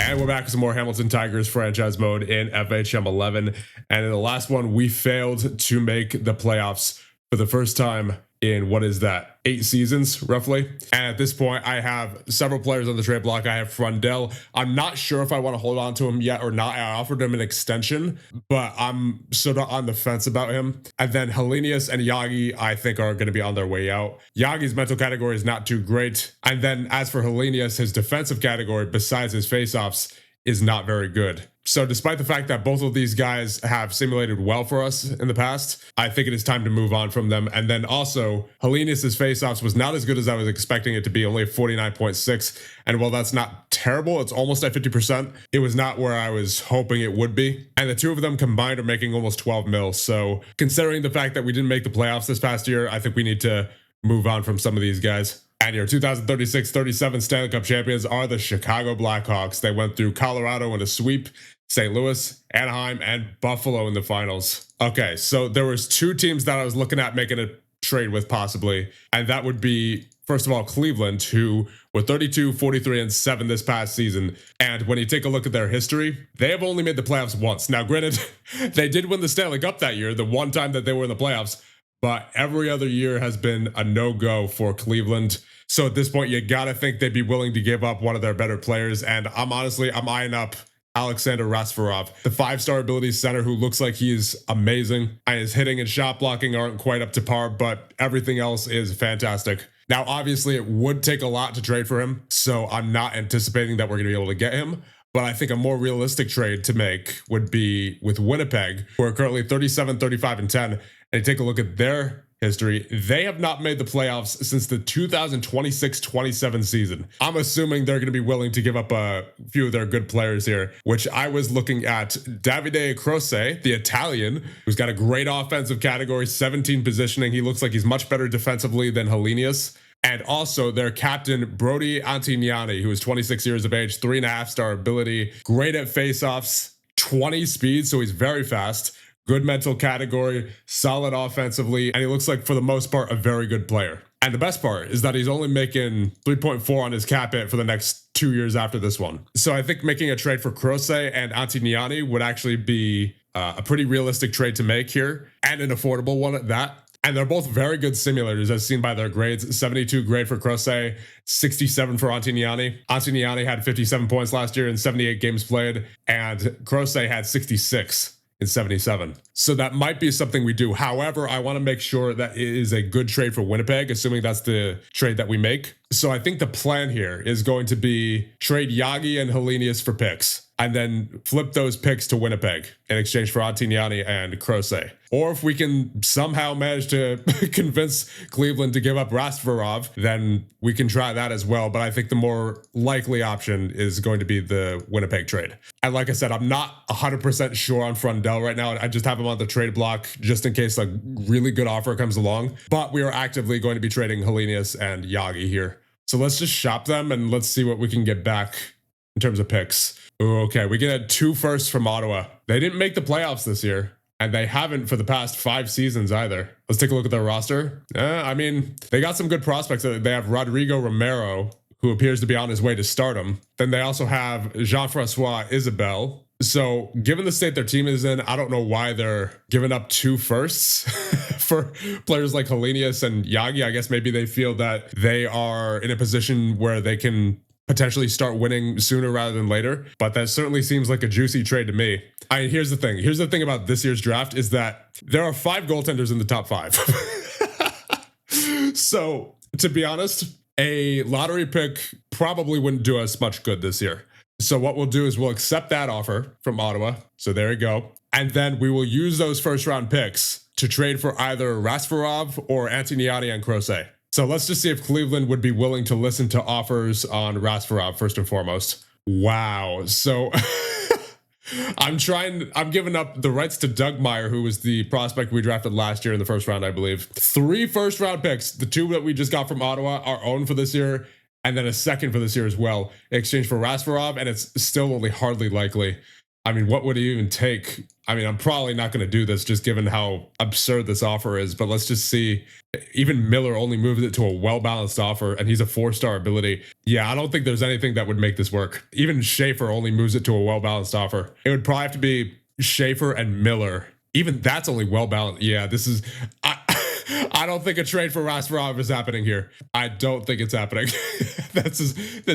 And we're back with some more Hamilton Tigers franchise mode in FHM 11. And in the last one, we failed to make the playoffs for the first time in, what is that, 8 seasons roughly. And at this point, I have several players on the trade block. I have Frundell. I'm not sure if I want to hold on to him yet or not. I offered him an extension, but I'm sort of on the fence about him. And then Helenius and Yagi, I think, are going to be on their way out. Yagi's mental category is not too great. And then as for Helenius, his defensive category, besides his faceoffs, is not very good. So despite the fact that both of these guys have simulated well for us in the past, I think it is time to move on from them. And then also, Helenius' faceoffs was not as good as I was expecting it to be, only 49.6. And while that's not terrible, it's almost at 50%. It was not where I was hoping it would be. And the two of them combined are making almost 12 mil. So considering the fact that we didn't make the playoffs this past year, I think we need to move on from some of these guys. And your 2036-37 Stanley Cup champions are the Chicago Blackhawks. They went through Colorado in a sweep, St. Louis, Anaheim, and Buffalo in the finals. Okay, so there was 2 teams that I was looking at making a trade with possibly, and that would be, first of all, Cleveland, who were 32, 43, and 7 this past season. And when you take a look at their history, they have only made the playoffs once. Now, granted, they did win the Stanley Cup that year, the one time that they were in the playoffs, but every other year has been a no-go for Cleveland. So at this point, you gotta think they'd be willing to give up one of their better players. And I'm eyeing up Alexander Rasvarov, the 5-star ability center who looks like he's amazing. And his hitting and shot blocking aren't quite up to par, but everything else is fantastic. Now, obviously, it would take a lot to trade for him, so I'm not anticipating that we're gonna be able to get him. But I think a more realistic trade to make would be with Winnipeg, who are currently 37, 35, and 10. And take a look at their history. They have not made the playoffs since the 2026-27 season. I'm assuming they're going to be willing to give up a few of their good players here, which I was looking at Davide Croce, the Italian, who's got a great offensive category, 17 positioning. He looks like he's much better defensively than Helenius. And also their captain, Brody Antignani, who is 26 years of age, 3.5-star ability, great at faceoffs, 20 speed, so he's very fast. Good mental category, solid offensively, and he looks like, for the most part, a very good player. And the best part is that he's only making 3.4 on his cap hit for the next 2 years after this one. So I think making a trade for Croce and Antignani would actually be a pretty realistic trade to make here, and an affordable one at that. And they're both very good simulators as seen by their grades. 72 grade for Croce, 67 for Antignani. Antignani had 57 points last year in 78 games played, and Croce had 66 in 77. So that might be something we do. However, I want to make sure that it is a good trade for Winnipeg, assuming that's the trade that we make. So I think the plan here is going to be trade Yagi and Helenius for picks, and then flip those picks to Winnipeg in exchange for Antignani and Croce. Or if we can somehow manage to convince Cleveland to give up Rasvarov, then we can try that as well. But I think the more likely option is going to be the Winnipeg trade. And like I said, I'm not 100% sure on Frundell right now. I just have him on the trade block just in case a really good offer comes along. But we are actively going to be trading Helenius and Yagi here. So let's just shop them and let's see what we can get back in terms of picks. Okay, we get 2 firsts from Ottawa. They didn't make the playoffs this year, and they haven't for the past 5 seasons either. Let's take a look at their roster. I mean, they got some good prospects. They have Rodrigo Romero, who appears to be on his way to stardom. Then they also have Jean-Francois Isabelle. So given the state their team is in, I don't know why they're giving up 2 firsts for players like Helenius and Yagi. I guess maybe they feel that they are in a position where they can potentially start winning sooner rather than later. But that certainly seems like a juicy trade to me. Here's the thing. Here's the thing about this year's draft is that there are 5 goaltenders in the top 5. So to be honest, a lottery pick probably wouldn't do us much good this year. So what we'll do is we'll accept that offer from Ottawa. So there you go. And then we will use those first round picks to trade for either Rasvarov or Antignani and Croce. So let's just see if Cleveland would be willing to listen to offers on Rasvarov first and foremost. Wow. So I'm giving up the rights to Doug Meyer, who was the prospect we drafted last year in the first round, I believe. 3 first round picks. The 2 that we just got from Ottawa are owned for this year, and then a second for this year as well, in exchange for Rasvarov, and it's still only hardly likely I mean, what would it even take? I mean, I'm probably not going to do this just given how absurd this offer is, but let's just see. Even Miller only moves it to a well-balanced offer, and he's a 4-star ability. Yeah, I don't think there's anything that would make this work. Even Schaefer only moves it to a well-balanced offer. It would probably have to be Schaefer and Miller. Even that's only well-balanced. Yeah, this is... I don't think a trade for Rasparov is happening here. I don't think it's happening. that's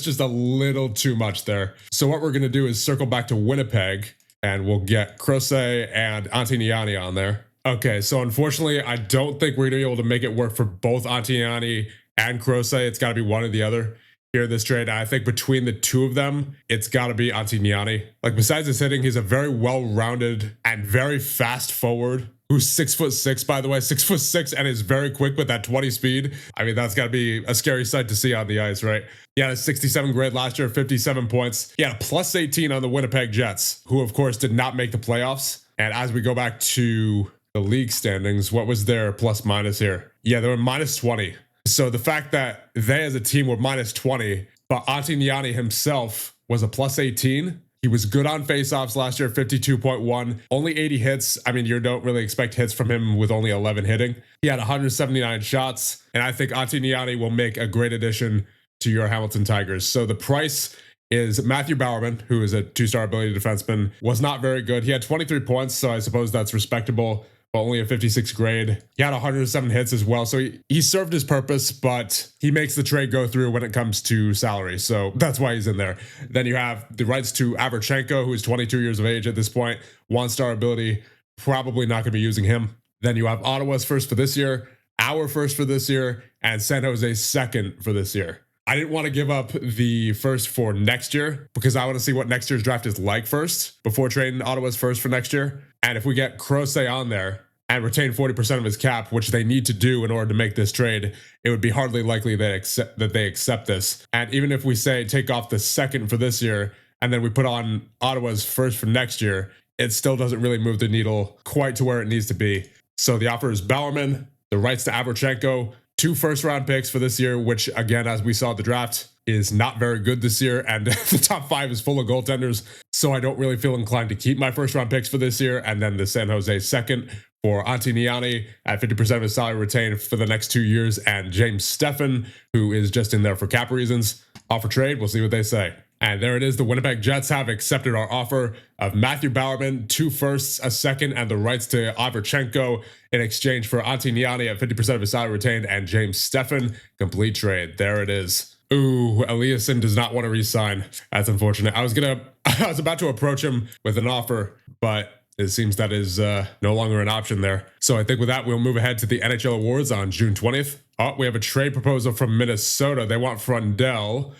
just a little too much there. So what we're going to do is circle back to Winnipeg, and we'll get Crosset and Antignani on there. Okay, so unfortunately, I don't think we're going to be able to make it work for both Antignani and Crosset. It's got to be one or the other here in this trade. I think between the two of them, it's got to be Antignani. Like, besides his hitting, he's a very well-rounded and very fast forward who's 6'6", by the way, 6'6", and is very quick with that 20 speed. I mean, that's got to be a scary sight to see on the ice, right? He had a 67 grade last year, 57 points. He had a plus 18 on the Winnipeg Jets, who of course did not make the playoffs. And as we go back to the league standings, what was their plus minus here? Yeah, they were minus 20. So the fact that they as a team were minus 20, but Antignani himself was a plus 18. He was good on faceoffs last year, 52.1, only 80 hits. I mean, you don't really expect hits from him with only 11 hitting. He had 179 shots, and I think Antignani will make a great addition to your Hamilton Tigers. So the price is Matthew Bowerman, who is a 2-star ability defenseman, was not very good. He had 23 points, so I suppose that's respectable, but only a 56 grade. He had 107 hits as well, so he served his purpose, but he makes the trade go through when it comes to salary, so that's why he's in there. Then you have the rights to Averchenko, who is 22 years of age at this point, 1-star ability, probably not going to be using him. Then you have Ottawa's first for this year, our first for this year, and San Jose's second for this year. I didn't want to give up the first for next year because I want to see what next year's draft is like first before trading Ottawa's first for next year. And if we get Crosset on there and retain 40% of his cap, which they need to do in order to make this trade, it would be hardly likely that they accept this. And even if we say take off the second for this year and then we put on Ottawa's first for next year, it still doesn't really move the needle quite to where it needs to be. So the offer is Bowerman, the rights to Averchenko, 2 first-round picks for this year, which, again, as we saw at the draft, is not very good this year, and the top 5 is full of goaltenders, so I don't really feel inclined to keep my first-round picks for this year, and then the San Jose second for Antignani at 50% of his salary retained for the next 2 years, and James Steffen, who is just in there for cap reasons. Offer trade, we'll see what they say. And there it is. The Winnipeg Jets have accepted our offer of Matthew Bowerman, 2 firsts, a second, and the rights to Averchenko in exchange for Antignani at 50% of his salary retained and James Steffen. Complete trade. There it is. Ooh, Eliasson does not want to re-sign. That's unfortunate. I was about to approach him with an offer, but it seems that is no longer an option there. So I think with that, we'll move ahead to the NHL Awards on June 20th. Oh, we have a trade proposal from Minnesota. They want Frundell.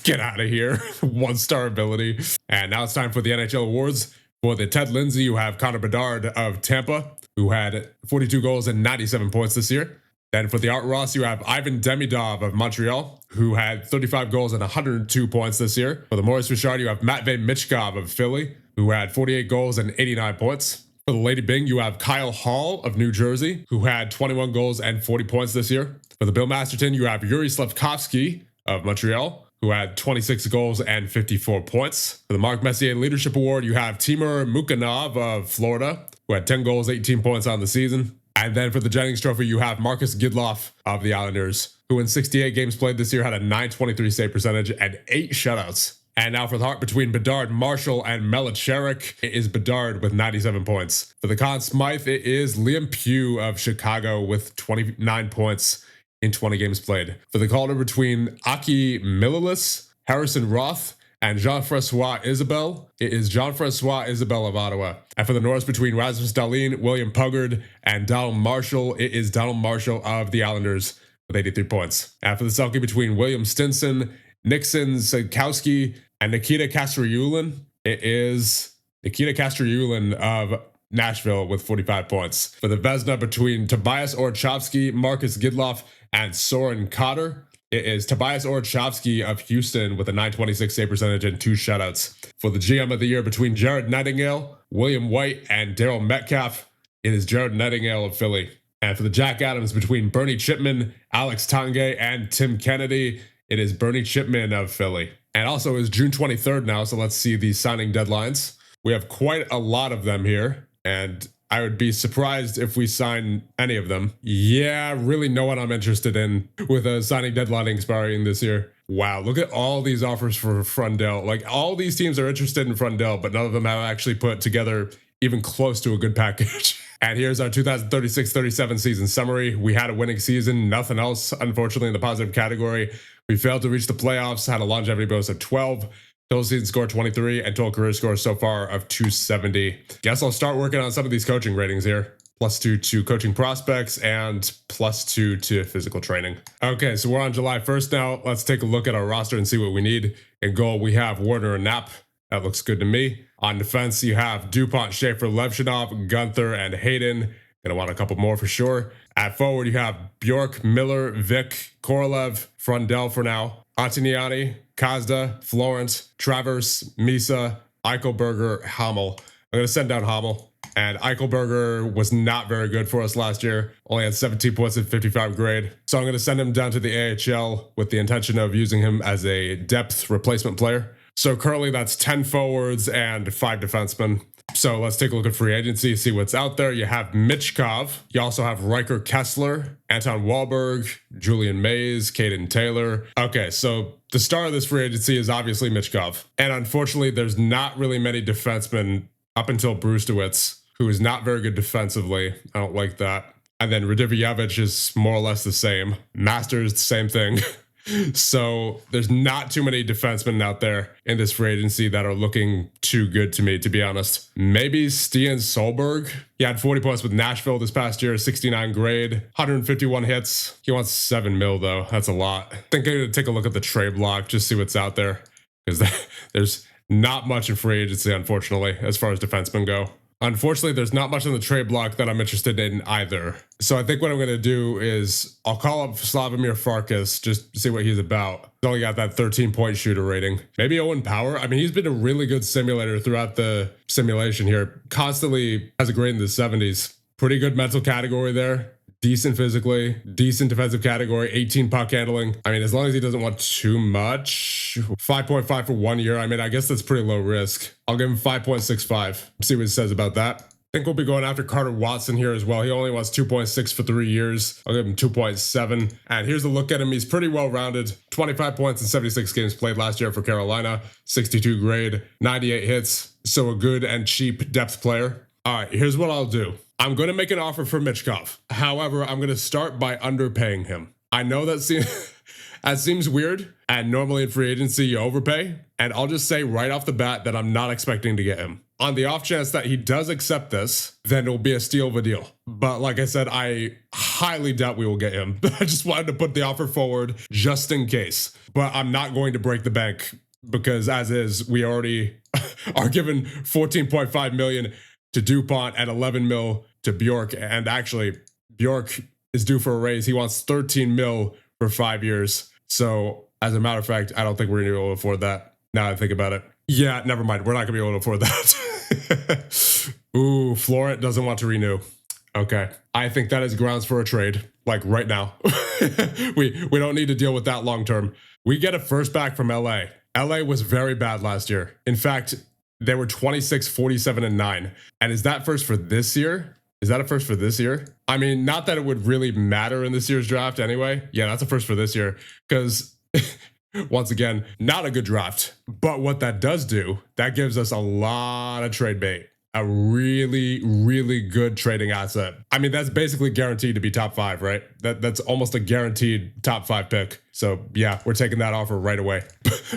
Get out of here. 1-star ability. And now it's time for the NHL Awards. For the Ted Lindsay, you have Connor Bedard of Tampa, who had 42 goals and 97 points this year. Then for the Art Ross, you have Ivan Demidov of Montreal, who had 35 goals and 102 points this year. For the Maurice Richard, you have Matvey Michkov of Philly, who had 48 goals and 89 points. For the Lady Bing, you have Kyle Hall of New Jersey, who had 21 goals and 40 points this year. For the Bill Masterton, you have Yuri Slafkovsky of Montreal, who had 26 goals and 54 points. For the Mark Messier Leadership Award, you have Timur Mukanov of Florida, who had 10 goals, 18 points on the season. And then for the Jennings Trophy, you have Marcus Gidloff of the Islanders, who in 68 games played this year had a .923 save percentage and 8 shutouts. And now for the heart between Bedard, Marshall, and Melicherik, it is Bedard with 97 points. For the Conn Smythe, it is Liam Pugh of Chicago with 29 points in 20 games played. For the Calder between Aki Mililis, Harrison Roth, and Jean-Francois Isabelle, it is Jean-Francois Isabelle of Ottawa. And for the Norris between Rasmus Dahlin, William Puggard, and Donald Marshall, it is Donald Marshall of the Islanders with 83 points. And for the Selkie between William Stinson, Nixon Sikowski, and Nikita Kastriulin, it is Nikita Kastriulin of Nashville with 45 points. For the Vezina between Tobias Orchovsky, Marcus Gidloff, and Soren Cotter, it is Tobias Orchovsky of Houston with a .926 save percentage and 2 shutouts. For the GM of the year between Jared Nightingale, William White, and Daryl Metcalf, it is Jared Nightingale of Philly. And for the Jack Adams between Bernie Chipman, Alex Tanguay, and Tim Kennedy, it is Bernie Chipman of Philly. And also it's June 23rd now, so let's see the signing deadlines. We have quite a lot of them here, and I would be surprised if we sign any of them. Yeah, really no one I'm interested in with a signing deadline expiring this year. Wow, look at all these offers for Frundell. Like, all these teams are interested in Frundell, but none of them have actually put together even close to a good package. And here's our 2036-37 season summary. We had a winning season, nothing else, unfortunately, in the positive category. We failed to reach the playoffs, had a longevity bonus of 12, total season score 23, and total career score so far of 270. Guess I'll start working on some of these coaching ratings here. +2 to coaching prospects and +2 to physical training. Okay, so we're on July 1st now. Let's take a look at our roster and see what we need. In goal, we have Warner and Knapp. That looks good to me. On defense, you have DuPont, Schaefer, Levchinov, Gunther, and Hayden. Gonna want a couple more for sure. At forward, you have Bjork, Miller, Vic, Korolev, Frundell for now, Antoniani, Kazda, Florent, Travers, Misa, Eichelberger, Hamel. I'm gonna send down Hamel. And Eichelberger was not very good for us last year. Only had 17 points at 55 grade. So I'm going to send him down to the AHL with the intention of using him as a depth replacement player. So currently that's 10 forwards and 5 defensemen. So let's take a look at free agency, see what's out there. You have Michkov. You also have Riker Kessler, Anton Wahlberg, Julian Mays, Caden Taylor. Okay, so the star of this free agency is obviously Michkov. And unfortunately, there's not really many defensemen up until Brustowitz, who is not very good defensively. I don't like that. And then Radivievich is more or less the same. Masters, same thing. So there's not too many defensemen out there in this free agency that are looking too good to me, to be honest. Maybe Stian Solberg. He had 40 points with Nashville this past year, 69 grade, 151 hits. He wants 7 mil though. That's a lot. I think I'm gonna take a look at the trade block, just see what's out there. Because there's not much in free agency, unfortunately, as far as defensemen go. Unfortunately, there's not much on the trade block that I'm interested in either. So I think what I'm going to do is I'll call up Slavomir Farkas, just to see what he's about. He's only got that 13-point shooter rating. Maybe Owen Power. I mean, he's been a really good simulator throughout the simulation here. Constantly has a grade in the 70s. Pretty good mental category there. Decent physically, decent defensive category, 18 puck handling. I mean, as long as he doesn't want too much. 5.5 for 1 year. I mean, I guess that's pretty low risk. I'll give him 5.65. See what he says about that. I think we'll be going after Carter Watson here as well. He only wants 2.6 for 3 years. I'll give him 2.7. And here's a look at him. He's pretty well-rounded. 25 points in 76 games played last year for Carolina. 62 grade, 98 hits. So a good and cheap depth player. All right, here's what I'll do. I'm going to make an offer for Michkov. However, I'm going to start by underpaying him. I know that seems weird, and normally in free agency you overpay, and I'll just say right off the bat that I'm not expecting to get him. On the off chance that he does accept this, then it'll be a steal of a deal. But like I said, I highly doubt we will get him. I just wanted to put the offer forward just in case. But I'm not going to break the bank because as is, we already are given 14.5 million to DuPont and 11 mil to Bjork. And actually, Bjork is due for a raise. He wants 13 mil for 5 years. So as a matter of fact, I don't think we're going to be able to afford that. Now that I think about it. Yeah, never mind. We're not going to be able to afford that. Ooh, Florent doesn't want to renew. Okay. I think that is grounds for a trade. Like right now. we don't need to deal with that long term. We get a first back from LA. LA was very bad last year. In fact, they were 26, 47, and 9. And is that first for this year? Is that a first for this year? I mean, not that it would really matter in this year's draft anyway. Yeah, that's a first for this year. Because, once again, not a good draft. But what that does do, that gives us a lot of trade bait. A really, really good trading asset. I mean, that's basically guaranteed to be top 5, right? That's almost a guaranteed top 5 pick. So, yeah, we're taking that offer right away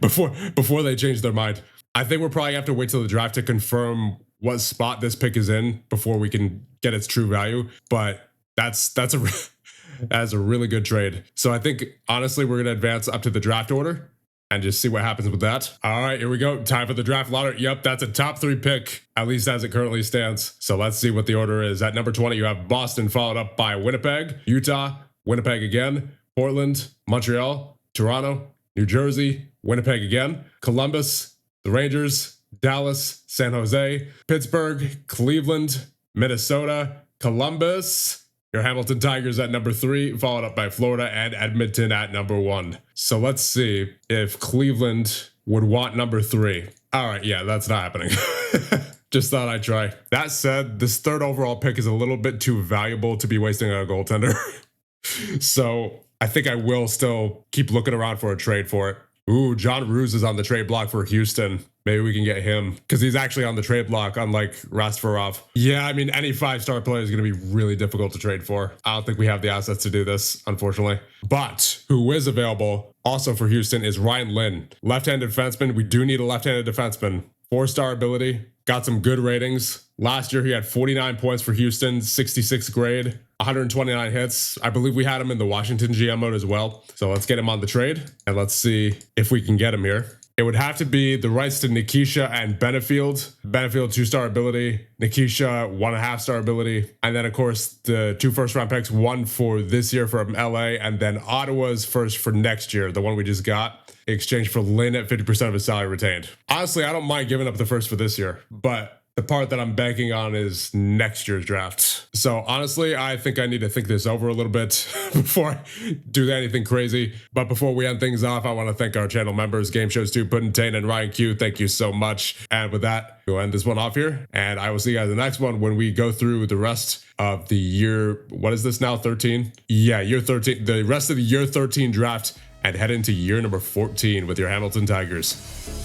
before they change their mind. I think we'll probably have to wait till the draft to confirm what spot this pick is in before we can get its true value. But that's a really good trade. So I think, honestly, we're going to advance up to the draft order and just see what happens with that. All right, here we go. Time for the draft lottery. Yep, that's a top 3 pick, at least as it currently stands. So let's see what the order is. At number 20, you have Boston, followed up by Winnipeg, Utah, Winnipeg again, Portland, Montreal, Toronto, New Jersey, Winnipeg again, Columbus, the Rangers, Dallas, San Jose, Pittsburgh, Cleveland, Minnesota, Columbus, your Hamilton Tigers at number 3, followed up by Florida and Edmonton at number 1. So let's see if Cleveland would want number 3. All right, yeah, that's not happening. Just thought I'd try. That said, this 3rd overall pick is a little bit too valuable to be wasting on a goaltender. So I think I will still keep looking around for a trade for it. Ooh, John Ruse is on the trade block for Houston. Maybe we can get him because he's actually on the trade block, unlike Rasfarov. Yeah, I mean, any 5-star player is going to be really difficult to trade for. I don't think we have the assets to do this, unfortunately. But who is available also for Houston is Ryan Lynn, left-handed defenseman. We do need a left-handed defenseman. 4-star ability, got some good ratings. Last year, he had 49 points for Houston, 66th grade, 129 hits. I believe we had him in the Washington GM mode as well. So let's get him on the trade and let's see if we can get him here. It would have to be the rights to Nikisha and Benefield. Benefield 2-star ability, Nikisha 1.5-star ability, and then of course the 2 first-round picks, 1 for this year from LA, and then Ottawa's first for next year, the one we just got, in exchange for Lynn at 50% of his salary retained. Honestly, I don't mind giving up the first for this year, but the part that I'm banking on is next year's draft. So honestly, I think I need to think this over a little bit before I do anything crazy. But before we end things off, I want to thank our channel members, Game Shows 2, Puddin' Tane, and Ryan Q. Thank you so much. And with that, we'll end this one off here. And I will see you guys in the next one when we go through the rest of the year. What is this now? 13? Yeah, year 13. The rest of the year 13 draft and head into year number 14 with your Hamilton Tigers.